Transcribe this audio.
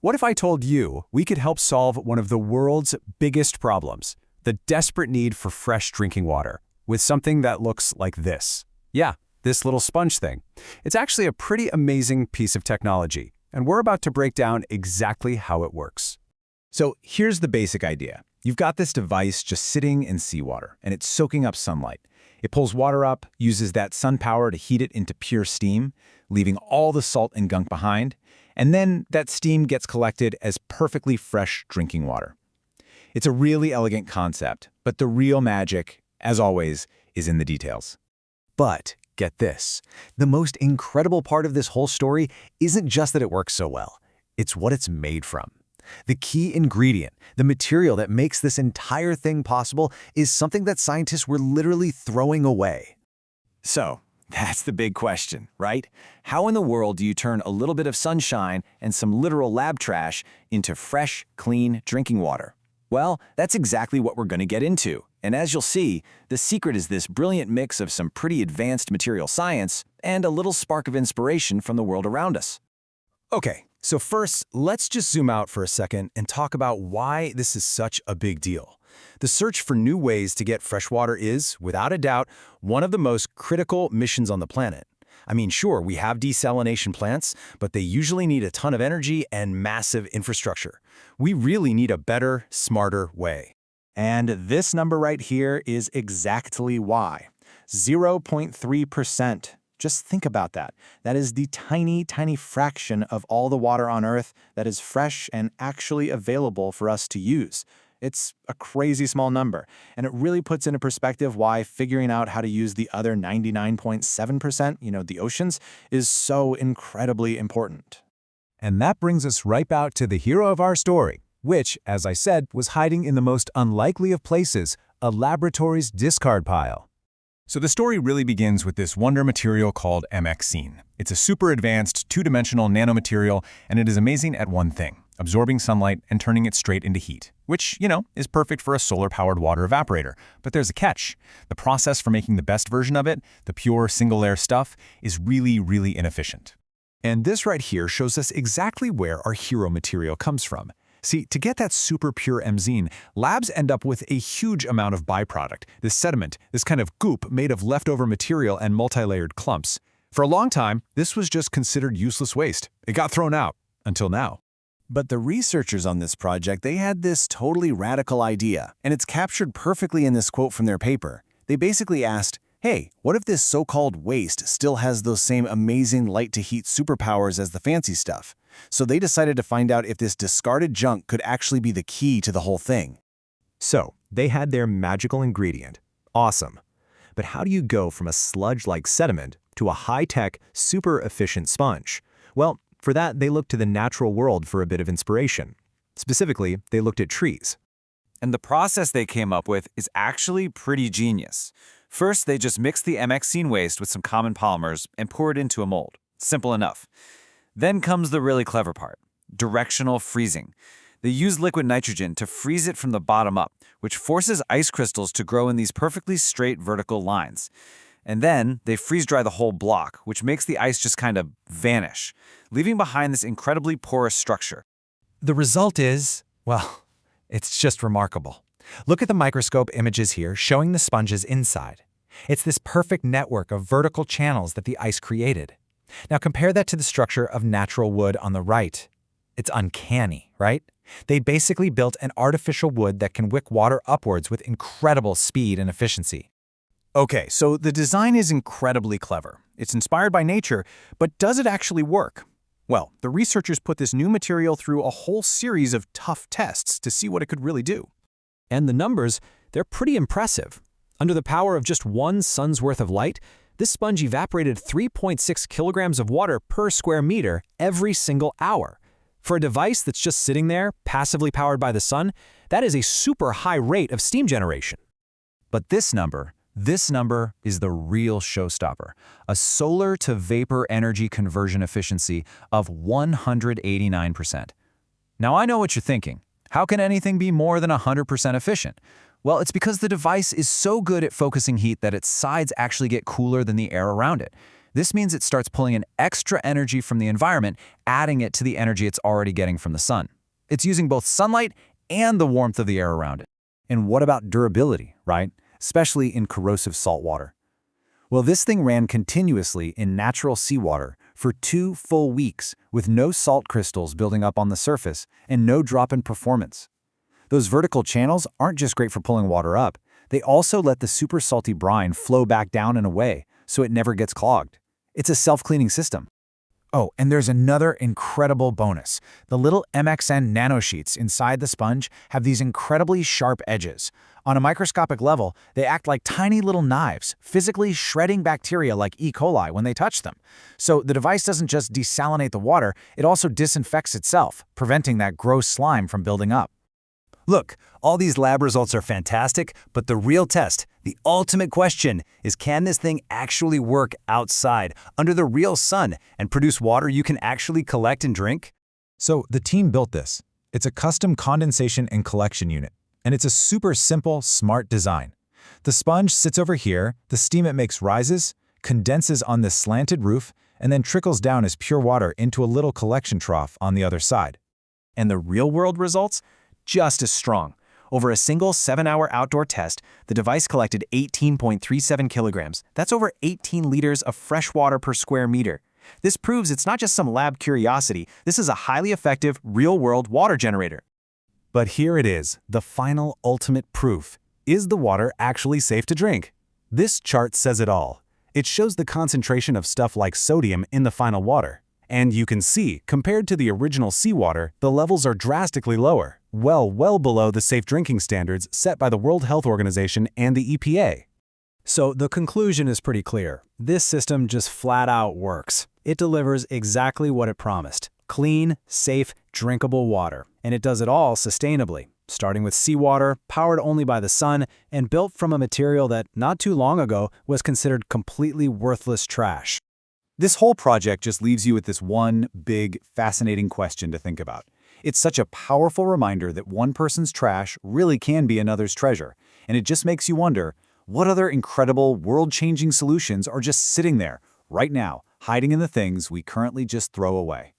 What if I told you we could help solve one of the world's biggest problems, the desperate need for fresh drinking water, with something that looks like this? Yeah, this little sponge thing. It's actually a pretty amazing piece of technology, and we're about to break down exactly how it works. So here's the basic idea. You've got this device just sitting in seawater, and it's soaking up sunlight. It pulls water up, uses that sun power to heat it into pure steam, leaving all the salt and gunk behind, and then that steam gets collected as perfectly fresh drinking water. It's a really elegant concept, but the real magic, as always, is in the details. But get this, the most incredible part of this whole story isn't just that it works so well, it's what it's made from. The key ingredient, the material that makes this entire thing possible, is something that scientists were literally throwing away. So, that's the big question, right? How in the world do you turn a little bit of sunshine and some literal lab trash into fresh, clean drinking water? Well, that's exactly what we're going to get into. And as you'll see, the secret is this brilliant mix of some pretty advanced material science and a little spark of inspiration from the world around us. Okay, so first, let's just zoom out for a second and talk about why this is such a big deal. The search for new ways to get fresh water is, without a doubt, one of the most critical missions on the planet. I mean, sure, we have desalination plants, but they usually need a ton of energy and massive infrastructure. We really need a better, smarter way. And this number right here is exactly why. 0.3%. Just think about that. That is the tiny, tiny fraction of all the water on Earth that is fresh and actually available for us to use. It's a crazy small number, and it really puts into perspective why figuring out how to use the other 99.7%, the oceans, is so incredibly important. And that brings us right back to the hero of our story, which, as I said, was hiding in the most unlikely of places, a laboratory's discard pile. So the story really begins with this wonder material called MXene. It's a super advanced, two-dimensional nanomaterial, and it is amazing at one thing: absorbing sunlight and turning it straight into heat, which, is perfect for a solar-powered water evaporator. But there's a catch. The process for making the best version of it, the pure single-layer stuff, is really, really inefficient. And this right here shows us exactly where our hero material comes from. See, to get that super pure MXene, labs end up with a huge amount of byproduct, this sediment, this kind of goop made of leftover material and multi-layered clumps. For a long time, this was just considered useless waste. It got thrown out, until now. But the researchers on this project, they had this totally radical idea, and it's captured perfectly in this quote from their paper. They basically asked, hey, what if this so-called waste still has those same amazing light-to-heat superpowers as the fancy stuff? So they decided to find out if this discarded junk could actually be the key to the whole thing. So, they had their magical ingredient. Awesome. But how do you go from a sludge-like sediment to a high-tech, super-efficient sponge? Well, for that, they looked to the natural world for a bit of inspiration. Specifically, they looked at trees. And the process they came up with is actually pretty genius. First, they just mix the MXene waste with some common polymers and pour it into a mold. Simple enough. Then comes the really clever part: directional freezing. They use liquid nitrogen to freeze it from the bottom up, which forces ice crystals to grow in these perfectly straight vertical lines. And then they freeze-dry the whole block, which makes the ice just kind of vanish, leaving behind this incredibly porous structure. The result is, well, it's just remarkable. Look at the microscope images here showing the sponge's inside. It's this perfect network of vertical channels that the ice created. Now compare that to the structure of natural wood on the right. It's uncanny, right? They basically built an artificial wood that can wick water upwards with incredible speed and efficiency. Okay, so the design is incredibly clever. It's inspired by nature, but does it actually work? Well, the researchers put this new material through a whole series of tough tests to see what it could really do. And the numbers, they're pretty impressive. Under the power of just one sun's worth of light, this sponge evaporated 3.6 kilograms of water per square meter every single hour. For a device that's just sitting there, passively powered by the sun, that is a super high rate of steam generation. But this number is the real showstopper, a solar-to-vapor energy conversion efficiency of 189%. Now I know what you're thinking. How can anything be more than 100% efficient? Well, it's because the device is so good at focusing heat that its sides actually get cooler than the air around it. This means it starts pulling in extra energy from the environment, adding it to the energy it's already getting from the sun. It's using both sunlight and the warmth of the air around it. And what about durability, right? Especially in corrosive salt water. Well, this thing ran continuously in natural seawater for 2 full weeks with no salt crystals building up on the surface and no drop in performance. Those vertical channels aren't just great for pulling water up, they also let the super salty brine flow back down and away so it never gets clogged. It's a self-cleaning system. Oh, and there's another incredible bonus. The little MXN nanosheets inside the sponge have these incredibly sharp edges. On a microscopic level, they act like tiny little knives, physically shredding bacteria like E. coli when they touch them. So the device doesn't just desalinate the water, it also disinfects itself, preventing that gross slime from building up. Look, all these lab results are fantastic, but the real test, the ultimate question, is can this thing actually work outside, under the real sun, and produce water you can actually collect and drink? So the team built this. It's a custom condensation and collection unit, and it's a super simple, smart design. The sponge sits over here, the steam it makes rises, condenses on this slanted roof, and then trickles down as pure water into a little collection trough on the other side. And the real-world results? Just as strong. Over a single 7-hour outdoor test, the device collected 18.37 kilograms. That's over 18 liters of fresh water per square meter. This proves it's not just some lab curiosity, this is a highly effective, real-world water generator. But here it is, the final ultimate proof. Is the water actually safe to drink? This chart says it all. It shows the concentration of stuff like sodium in the final water. And you can see, compared to the original seawater, the levels are drastically lower, well below the safe drinking standards set by the World Health Organization and the EPA. So the conclusion is pretty clear. This system just flat out works. It delivers exactly what it promised. Clean, safe, drinkable water. And it does it all sustainably, starting with seawater, powered only by the sun, and built from a material that, not too long ago, was considered completely worthless trash. This whole project just leaves you with this one big, fascinating question to think about. It's such a powerful reminder that one person's trash really can be another's treasure, and it just makes you wonder, what other incredible, world-changing solutions are just sitting there, right now, hiding in the things we currently just throw away?